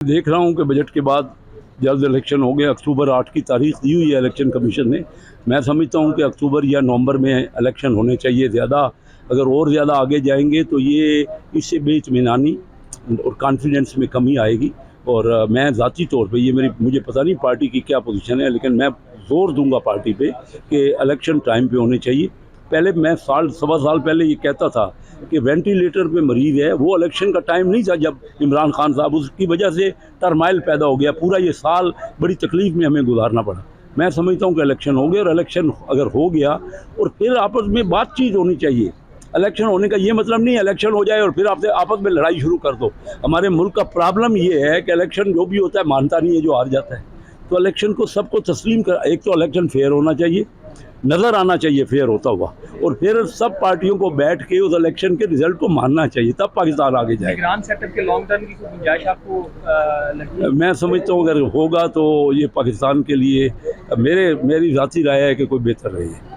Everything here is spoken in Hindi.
देख रहा हूँ कि बजट के बाद जल्द इलेक्शन हो गया। अक्टूबर 8 की तारीख दी हुई है इलेक्शन कमीशन ने। मैं समझता हूँ कि अक्टूबर या नवंबर में इलेक्शन होने चाहिए। ज़्यादा अगर और ज़्यादा आगे जाएंगे तो ये इससे बेइत्मीनानी और कॉन्फिडेंस में कमी आएगी। और मैं ज़ाती तौर पे ये मुझे पता नहीं पार्टी की क्या पोजीशन है, लेकिन मैं ज़ोर दूंगा पार्टी पे कि इलेक्शन टाइम पे होने चाहिए। पहले मैं सवा साल पहले ये कहता था कि वेंटिलेटर पे मरीज़ है, वो इलेक्शन का टाइम नहीं था जब इमरान खान साहब, उसकी वजह से टर्माइल पैदा हो गया। पूरा ये साल बड़ी तकलीफ़ में हमें गुजारना पड़ा। मैं समझता हूँ कि इलेक्शन हो गया, और इलेक्शन अगर हो गया और फिर आपस में बातचीत होनी चाहिए। इलेक्शन होने का ये मतलब नहीं इलेक्शन हो जाए और फिर आपसे आपस में लड़ाई शुरू कर दो। हमारे मुल्क का प्रॉब्लम ये है कि इलेक्शन जो भी होता है मानता नहीं है जो हार जाता है। तो इलेक्शन को सबको तस्लीम कर, एक तो इलेक्शन फेयर होना चाहिए, नज़र आना चाहिए फेयर होता हुआ, और फिर सब पार्टियों को बैठ के उस इलेक्शन के रिजल्ट को मानना चाहिए, तब पाकिस्तान आगे जाएगा। निगरान सेटअप के लॉन्ग टर्म की कोई गुंजाइश आपको लगती है? मैं समझता हूँ अगर होगा तो ये पाकिस्तान के लिए मेरी ज़ाती राय है कि कोई बेहतर रही है।